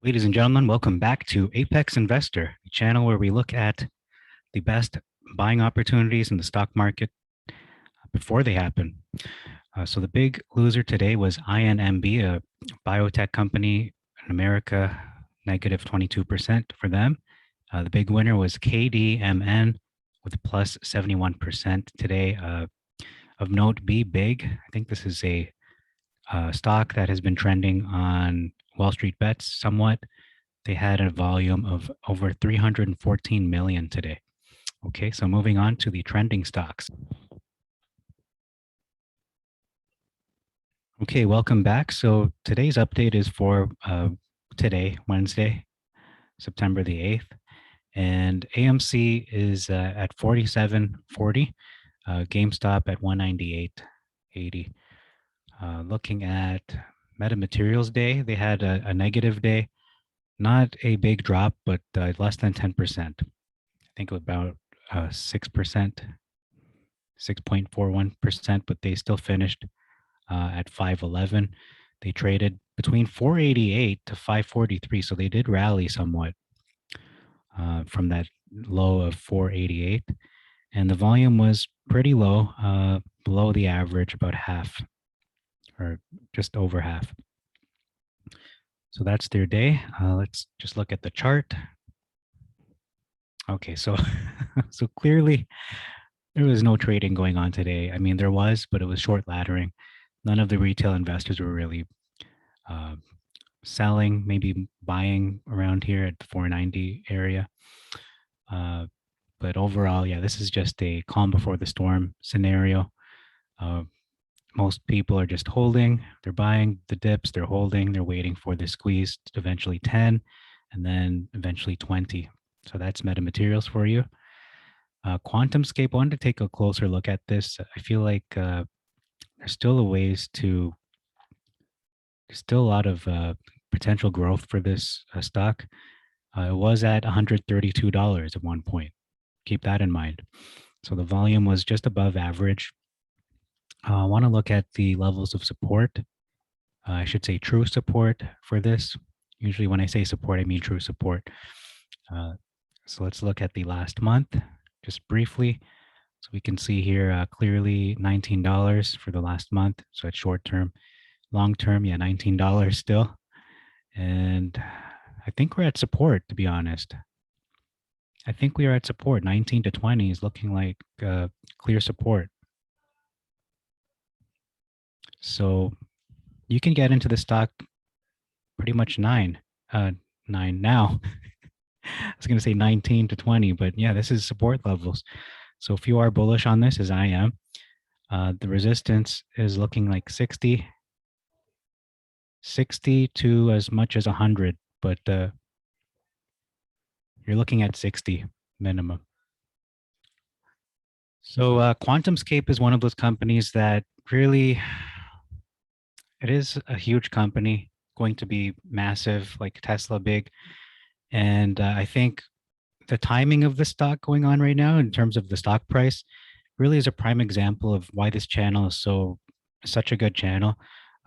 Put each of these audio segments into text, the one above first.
Ladies and gentlemen, welcome back to Apex Investor, the channel where we look at the best buying opportunities in the stock market before they happen. So the big loser today was INMB, a biotech company in America, negative 22% for them. The big winner was KDMN with plus 71% today. Of note, be big. I think this is a stock that has been trending on Wall Street Bets somewhat. They had a volume of over 314 million today. Okay, so moving on to the trending stocks. Okay, welcome back. So today's update is for today, Wednesday, September the 8th. And AMC is at 47.40, GameStop at 198.80. Looking at Metamaterials Day, they had a negative day, not a big drop, but less than 10%. I think about 6%, 6.41%, but they still finished at 511. They traded between 488 to 543, so they did rally somewhat from that low of 488. And the volume was pretty low, below the average, about half or just over half. So that's their day. Let's just look at the chart. Okay, so so clearly there was no trading going on today. I mean, there was, but it was short laddering. None of the retail investors were really uh, selling, maybe buying around here at the 490 area. But overall, yeah, this is just a calm before the storm scenario. Most people are just holding. They're buying the dips. They're holding. They're waiting for the squeeze to eventually 10 and then eventually 20. So that's metamaterials for you. QuantumScape, I wanted to take a closer look at this. I feel like there's still there's still a lot of potential growth for this stock. It was at $132 at one point. Keep that in mind. So the volume was just above average. I want to look at the levels of support. I should say true support for this. Usually when I say support, I mean true support. So let's look at the last month just briefly. So we can see here clearly $19 for the last month. So it's short term. Long term, yeah, $19 still. And I think we're at support, to be honest. I think we are at support. 19 to 20 is looking like clear support. So you can get into the stock pretty much nine now. I was going to say 19 to 20, but yeah, this is support levels. So if you are bullish on this, as I am, the resistance is looking like 60 to as much as 100, but you're looking at 60 minimum. So QuantumScape is one of those companies that really, it is a huge company, going to be massive, like Tesla big. And I think the timing of the stock going on right now in terms of the stock price really is a prime example of why this channel is such a good channel.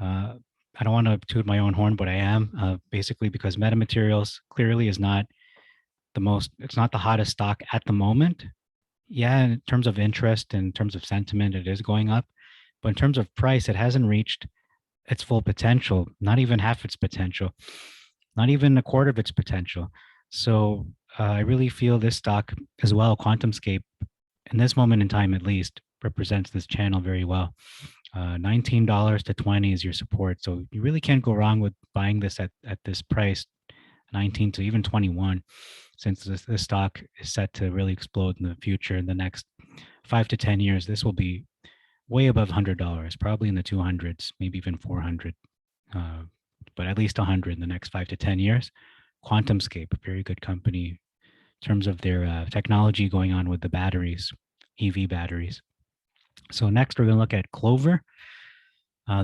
I don't want to toot my own horn, but I am basically because metamaterials clearly is not it's not the hottest stock at the moment. Yeah, in terms of interest, in terms of sentiment, it is going up. But in terms of price, it hasn't reached its full potential, not even half its potential, not even a quarter of its potential. So I really feel this stock as well, QuantumScape, in this moment in time at least, represents this channel very well. $19 to 20 is your support. So you really can't go wrong with buying this at this price, 19 to even 21, since this stock is set to really explode in the future. In the next 5 to 10 years, this will be way above $100, probably in the 200s, maybe even 400, but at least 100 in the next 5 to 10 years. QuantumScape, a very good company in terms of their technology going on with the batteries, EV batteries. So next, we're going to look at Clover.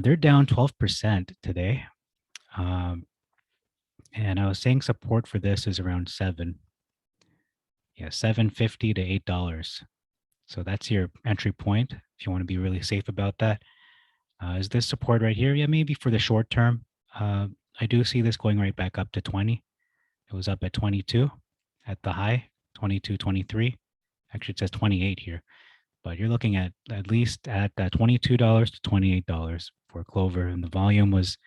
They're down 12% today. And I was saying support for this is around $7.50 to $8. So that's your entry point if you want to be really safe about that. Is this support right here? Yeah, maybe for the short term. I do see this going right back up to 20. It was up at 22 at the high, 22, 23. Actually, it says 28 here, but you're looking at least at $22 to $28 for Clover, and the volume was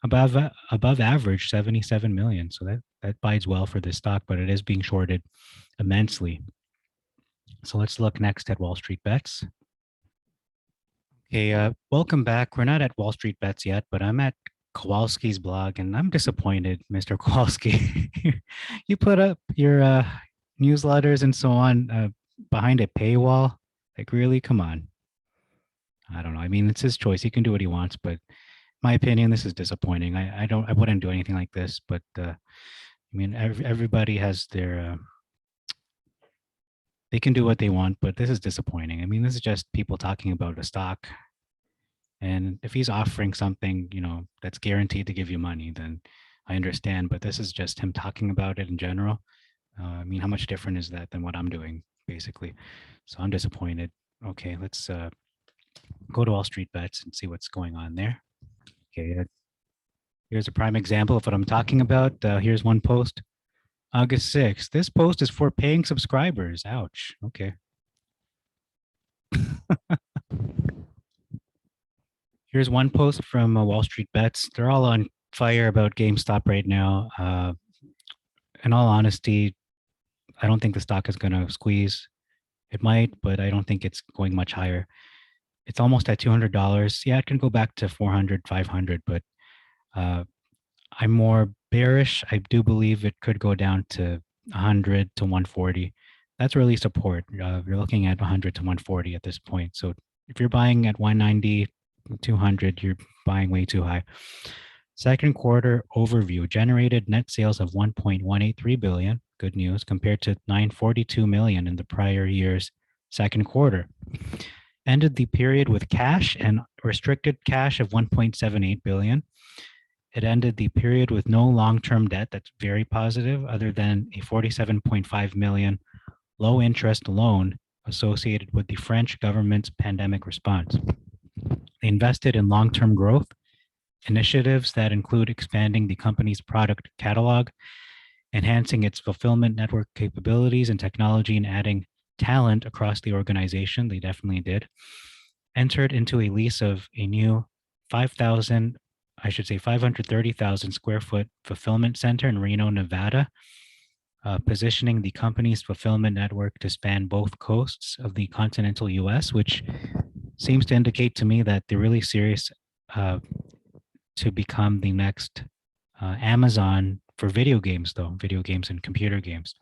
above average, 77 million. So that bides well for this stock, but it is being shorted immensely. So let's look next at Wall Street Bets. Okay, welcome back. We're not at Wall Street Bets yet, but I'm at Kowalski's blog, and I'm disappointed, Mr. Kowalski. You put up your newsletters and so on behind a paywall. Like, really? Come on. I don't know. I mean, it's his choice. He can do what he wants, but my opinion, this is disappointing. I wouldn't do anything like this, but I mean, everybody has their, they can do what they want, but this is disappointing. I mean, this is just people talking about a stock. And if he's offering something, that's guaranteed to give you money, then I understand. But this is just him talking about it in general. I mean, how much different is that than what I'm doing, basically? So I'm disappointed. Okay, let's go to Wall Street Bets and see what's going on there. Okay, here's a prime example of what I'm talking about. Here's one post, August 6th. This post is for paying subscribers. Ouch. Okay. Here's one post from Wall Street Bets. They're all on fire about GameStop right now. In all honesty, I don't think the stock is going to squeeze. It might, but I don't think it's going much higher. It's almost at $200. Yeah, it can go back to 400, 500, but uh, I'm more bearish. I do believe it could go down to 100 to 140. That's really support. You're looking at 100 to 140 at this point. So if you're buying at 190, 200, you're buying way too high. Second quarter overview, generated net sales of 1.183 billion. Good news, compared to 942 million in the prior year's second quarter. Ended the period with cash and restricted cash of 1.78 billion. It ended the period with no long-term debt. That's very positive, other than a 47.5 million low interest loan associated with the French government's pandemic response. They invested in long-term growth initiatives that include expanding the company's product catalog, enhancing its fulfillment network capabilities and technology, and adding talent across the organization. They definitely did. Entered into a lease of a new 530,000 square foot fulfillment center in Reno, Nevada, positioning the company's fulfillment network to span both coasts of the continental US, which seems to indicate to me that they're really serious to become the next Amazon for video games, video games and computer games.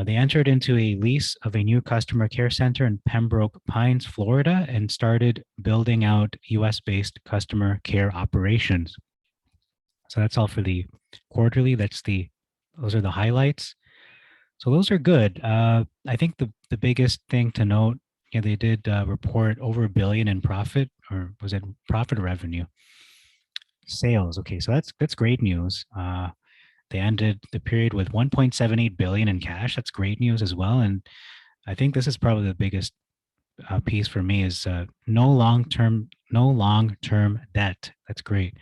They entered into a lease of a new customer care center in Pembroke Pines, Florida, and started building out US-based customer care operations. So that's all for the quarterly. Those are the highlights. So those are good. I think the biggest thing to note, they did report over $1 billion in profit, or was it profit or revenue? Sales. Okay, so that's great news. They ended the period with 1.78 billion in cash. That's great news as well. And I think this is probably the biggest piece for me is no long-term debt. That's great.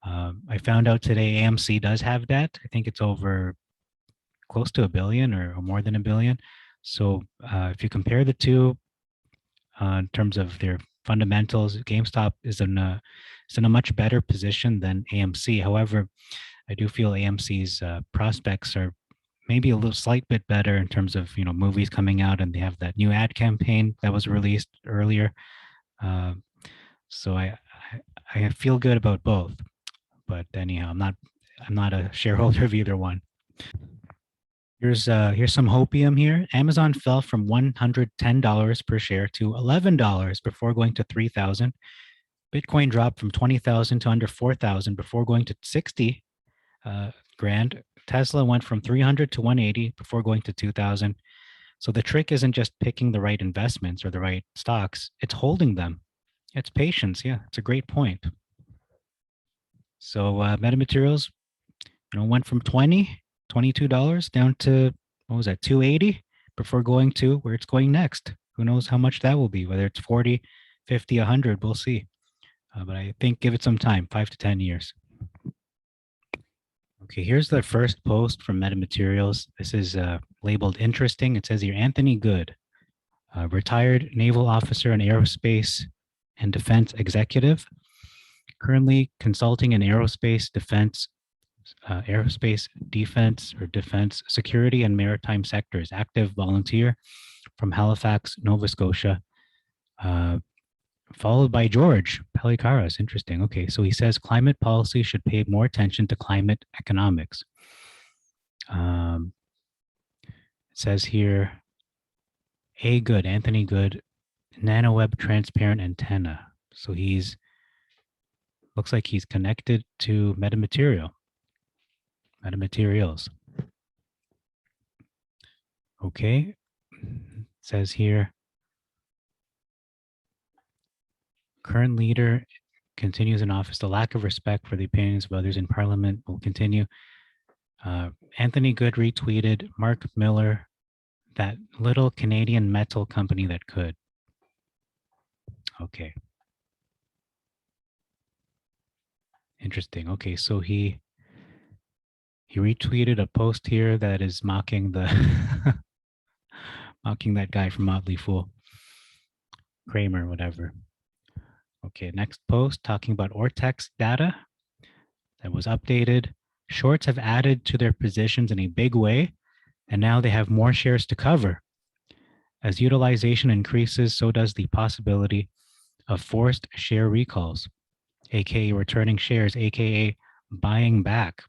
I found out today AMC does have debt. I think it's over close to $1 billion or more than $1 billion. So if you compare the two in terms of their fundamentals, GameStop is in a much better position than AMC. However, I do feel AMC's prospects are maybe a little slight bit better in terms of movies coming out, and they have that new ad campaign that was released earlier. So I feel good about both, but anyhow, I'm not a shareholder of either one. Here's some hopium here. Amazon fell from $110 per share to $11 before going to 3,000. Bitcoin dropped from 20,000 to under 4,000 before going to 60 grand. Tesla went from 300 to 180 before going to 2,000. So the trick isn't just picking the right investments or the right stocks, it's holding them. It's patience. Yeah, it's a great point. So metamaterials, went from $22 down to, what was that, 280 before going to where it's going next. Who knows how much that will be, whether it's 40, 50, 100, we'll see. But I think give it some time, 5 to 10 years. Okay, here's the first post from Metamaterials. This is labeled interesting. It says here Anthony Good, retired naval officer and aerospace and defense executive, currently consulting in aerospace defense or defense security and maritime sectors, active volunteer from Halifax, Nova Scotia, uh, followed by George Pelikaras. Interesting. Okay, so he says climate policy should pay more attention to climate economics. It says here, Good, Anthony Good, nanoweb transparent antenna. So he's looks like he's connected to metamaterials. Okay. It says here, current leader continues in office. The lack of respect for the opinions of others in parliament will continue. Anthony Good retweeted Mark Miller, that little Canadian metal company that could. Okay. Interesting. Okay, so he retweeted a post here that is mocking the mocking that guy from Motley Fool, Kramer, whatever. Okay, next post talking about Ortex data that was updated. Shorts have added to their positions in a big way, and now they have more shares to cover. As utilization increases, so does the possibility of forced share recalls, aka returning shares, aka buying back.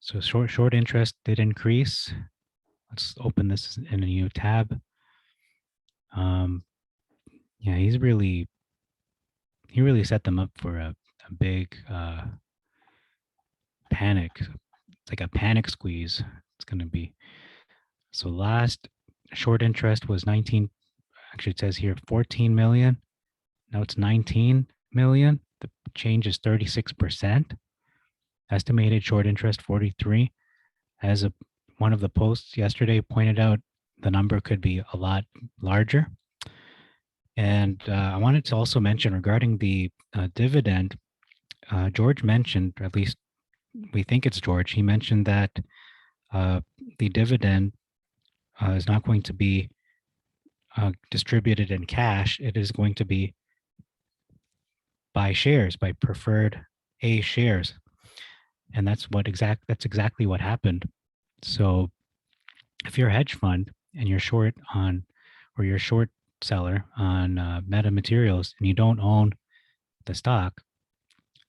So short interest did increase. Let's open this in a new tab. Yeah, he really set them up for a big panic. It's like a panic squeeze. It's going to be. So last short interest was 19. Actually, it says here 14 million. Now it's 19 million. The change is 36%. Estimated short interest 43. As one of the posts yesterday pointed out, the number could be a lot larger. And I wanted to also mention regarding the dividend, George mentioned, or at least we think it's George, he mentioned that the dividend is not going to be distributed in cash. It is going to be by shares, by preferred A shares. And that's exactly what happened. So if you're a hedge fund and you're short on, or you're a short seller on metamaterials and you don't own the stock,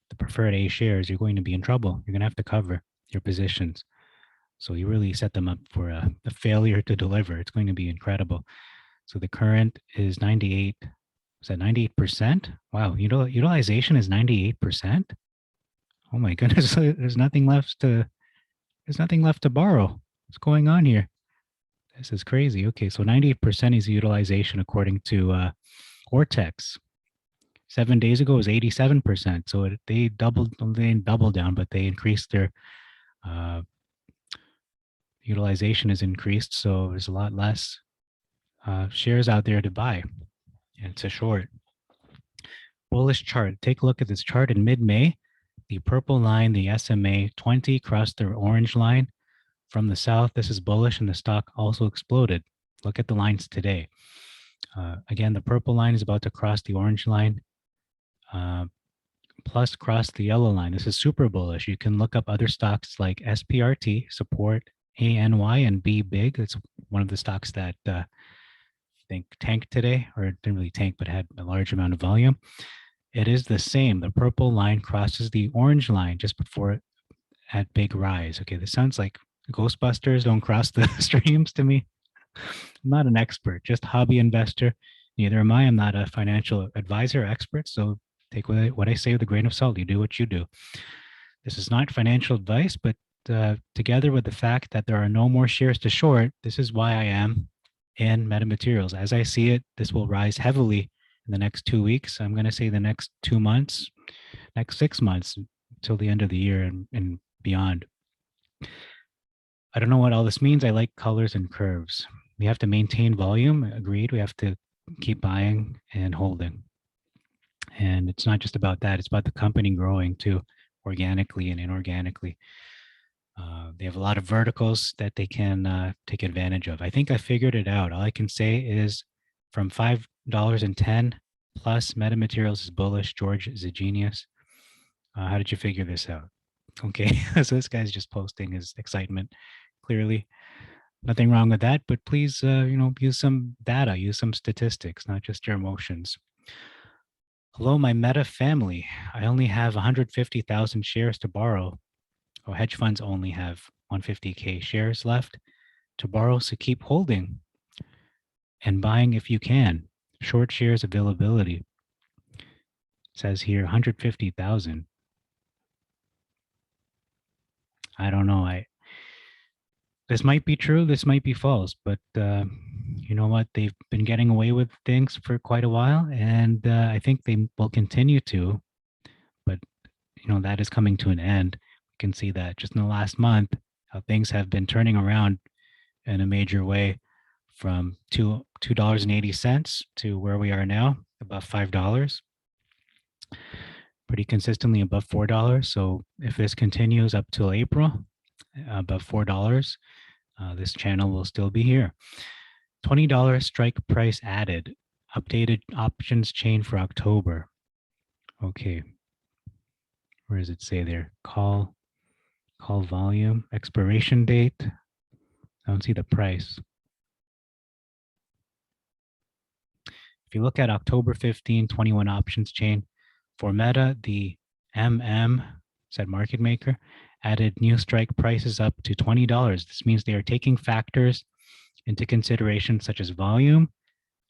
the preferred A shares, you're going to be in trouble. You're going to have to cover your positions. So you really set them up for a failure to deliver. It's going to be incredible. So the current is 98. Is that 98%? Wow, utilization is 98%. Oh my goodness, there's nothing left to borrow. What's going on here? This is crazy. Okay, so 98% is utilization according to Ortex. 7 days ago it was 87%. So they didn't double down, but they increased their utilization is increased. So there's a lot less shares out there to buy. And it's a short. Bullish chart. Take a look at this chart in mid-May. The purple line, the SMA 20, crossed the orange line from the south. This is bullish, and the stock also exploded. Look at the lines today. Again, the purple line is about to cross the orange line, plus cross the yellow line. This is super bullish. You can look up other stocks like SPRT, support ANY and B Big. It's one of the stocks that I think tanked today, or it didn't really tank, but had a large amount of volume. It is the same. The purple line crosses the orange line just before it had big rise. Okay, this sounds like Ghostbusters don't cross the streams to me. I'm not an expert, just hobby investor. Neither am I. I'm not a financial advisor or expert. So take what I say with a grain of salt. You do what you do. This is not financial advice, but together with the fact that there are no more shares to short, this is why I am in metamaterials. As I see it, this will rise heavily in the next 2 weeks. I'm going to say the next 2 months, next 6 months till the end of the year and beyond. I don't know what all this means. I like colors and curves. We have to maintain volume. Agreed. We have to keep buying and holding. And it's not just about that. It's about the company growing too. organically and inorganically. They have a lot of verticals that they can take advantage of. I think I figured it out. All I can say is from $5.10 plus, metamaterials is bullish. George is a genius. How did you figure this out? Okay, so this guy's just posting his excitement. Clearly, nothing wrong with that. But please, use some data, use some statistics, not just your emotions. Hello, my Meta family. I only have 150,000 shares to borrow. Oh, hedge funds only have 150K shares left to borrow, so keep holding and buying if you can. Short shares availability. It says here 150,000. I don't know. This might be true, this might be false, but you know what? They've been getting away with things for quite a while, and I think they will continue to. But that is coming to an end. We can see that just in the last month, how things have been turning around in a major way, from $2.80 to where we are now, above $5. Pretty consistently above $4. So if this continues up till April, above $4, this channel will still be here. $20 strike price added. Updated options chain for October. Okay. Where does it say there? Call volume, expiration date. I don't see the price. If you look at October 15, 21 options chain, for Meta, the said market maker, added new strike prices up to $20. This means they are taking factors into consideration such as volume,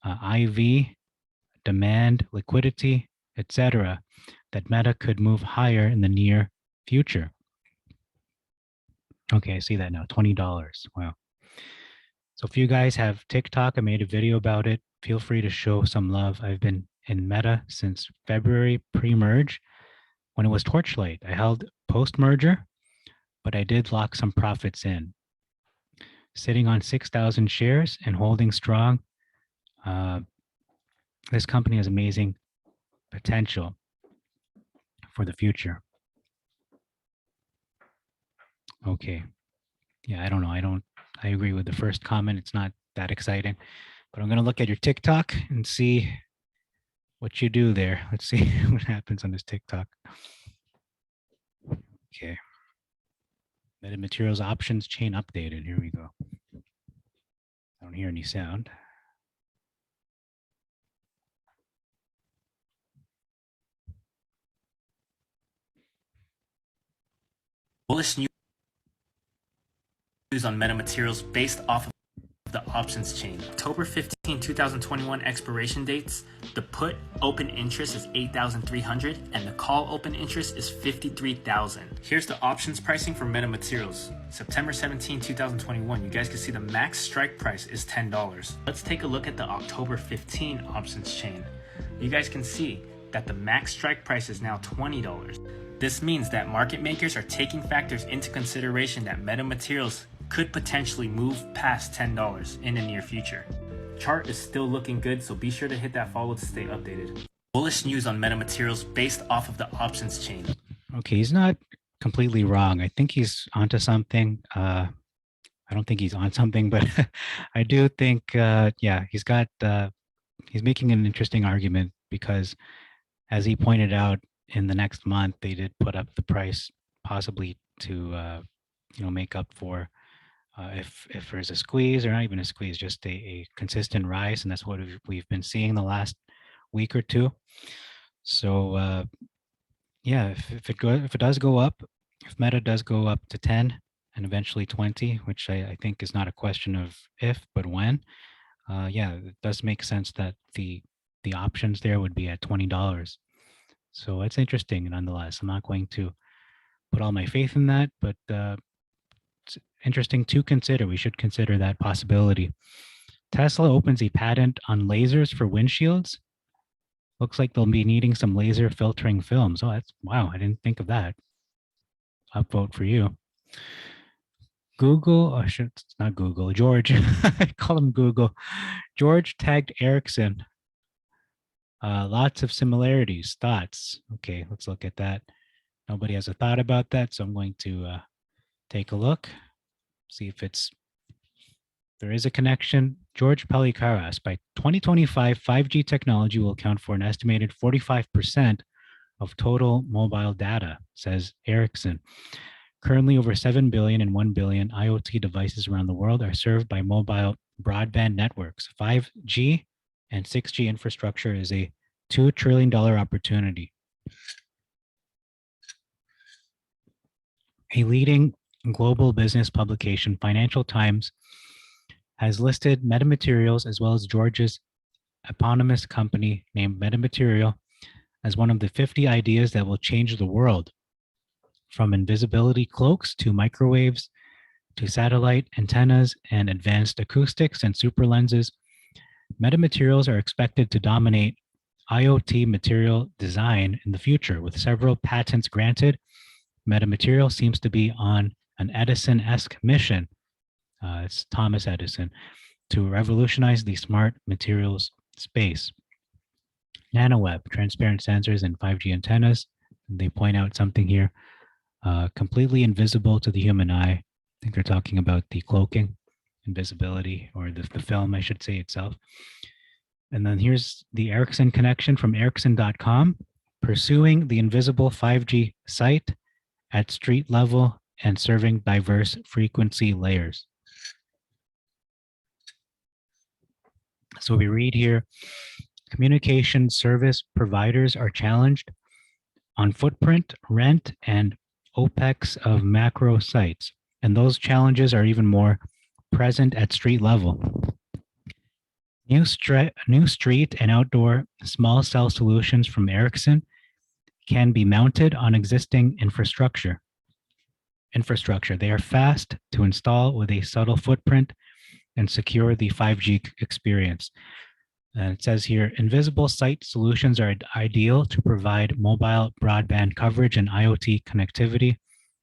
IV, demand, liquidity, etc., that Meta could move higher in the near future. Okay, I see that now, $20. Wow. So if you guys have TikTok, I made a video about it. Feel free to show some love. I've been in Meta since February pre-merge when it was Torchlight. I held post-merger, but I did lock some profits in. Sitting on 6,000 shares and holding strong. This company has amazing potential for the future. Okay. Yeah, I don't know. I agree with the first comment. It's not that exciting, but I'm going to look at your TikTok and see what you do there. Let's see what happens on this TikTok. Okay. Metamaterials options chain updated. Here we go. I don't hear any sound. Bullish news on metamaterials based off of the options chain. October 15, 2021 expiration dates. The put open interest is 8,300 and the call open interest is 53,000. Here's the options pricing for metamaterials. September 17, 2021. You guys can see the max strike price is $10. Let's take a look at the October 15 options chain. You guys can see that the max strike price is now $20. This means that market makers are taking factors into consideration that metamaterials could potentially move past $10 in the near future. Chart is still looking good, so be sure to hit that follow to stay updated. Bullish news on metamaterials based off of the options chain. Okay, he's not completely wrong. I think he's onto something. I don't think he's on something, but I do think, yeah, he's making an interesting argument because, as he pointed out, in the next month, they did put up the price possibly to, make up for if there's a squeeze, or not even a squeeze, just a consistent rise, and that's what we've been seeing the last week or two. So yeah, if it does go up, if Meta does go up to 10 and eventually 20, which I think is not a question of if but when, yeah, it does make sense that the options there would be at $20. So it's interesting nonetheless. I'm not going to put all my faith in that, but it's interesting to consider. We should consider that possibility. Tesla opens a patent on lasers for windshields. Looks like they'll be needing some laser filtering films. Oh, that's wow. I didn't think of that. Upvote for you. Google, it's not Google, George. I call him Google. George tagged Ericsson. Lots of similarities, thoughts. Okay, let's look at that. Nobody has a thought about that, so I'm going to take a look, see if there is a connection. George Palikaras, by 2025, 5G technology will account for an estimated 45% of total mobile data, says Ericsson. Currently, over 7 billion and 1 billion IoT devices around the world are served by mobile broadband networks. 5G and 6G infrastructure is a $2 trillion opportunity. A leading global business publication, Financial Times, has listed Metamaterials as well as George's eponymous company named Metamaterial as one of the 50 ideas that will change the world, from invisibility cloaks to microwaves to satellite antennas and advanced acoustics and super lenses. Metamaterials are expected to dominate IoT material design in the future, with several patents granted. Metamaterial seems to be on an Edison-esque mission. It's Thomas Edison, to revolutionize the smart materials space. NanoWeb, transparent sensors and 5G antennas. They point out something here, completely invisible to the human eye. I think they're talking about the cloaking, invisibility, or the film, I should say, itself. And then here's the Ericsson connection from Ericsson.com, pursuing the invisible 5G site at street level and serving diverse frequency layers. So we read here, communication service providers are challenged on footprint, rent, and OPEX of macro sites. And those challenges are even more present at street level. New street and outdoor small cell solutions from Ericsson can be mounted on existing infrastructure. They are fast to install with a subtle footprint and secure the 5G experience. And it says here, invisible site solutions are ideal to provide mobile broadband coverage and IoT connectivity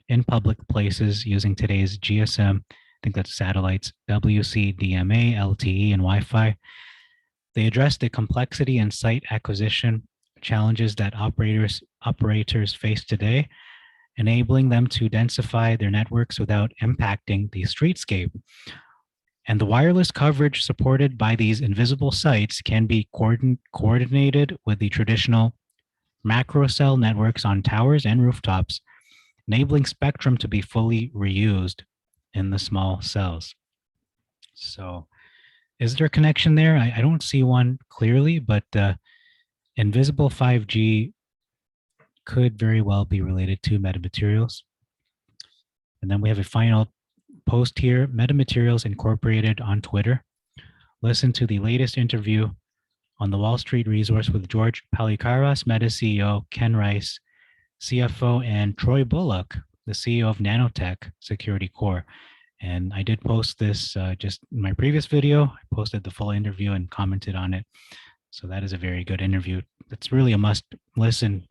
in public places using today's GSM, I think that's satellites, WCDMA, LTE, and Wi-Fi. They address the complexity and site acquisition challenges that operators face today, enabling them to densify their networks without impacting the streetscape. And the wireless coverage supported by these invisible sites can be coordinated with the traditional macro cell networks on towers and rooftops, enabling spectrum to be fully reused in the small cells. So is there a connection there? I don't see one clearly, but invisible 5G could very well be related to metamaterials. And then we have a final post here, Metamaterials Incorporated on Twitter. Listen to the latest interview on the Wall Street Resource with George Palikaras, Meta CEO, Ken Rice, CFO, and Troy Bullock, the CEO of Nanotech Security Core. And I did post this just in my previous video. I posted the full interview and commented on it. So that is a very good interview. It's really a must listen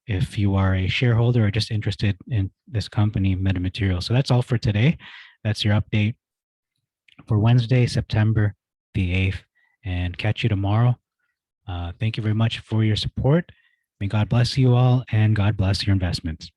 if you are a shareholder or just interested in this company, Metamaterial. So that's all for today. That's your update for Wednesday, September the 8th. And catch you tomorrow. Thank you very much for your support. May God bless you all, and God bless your investments.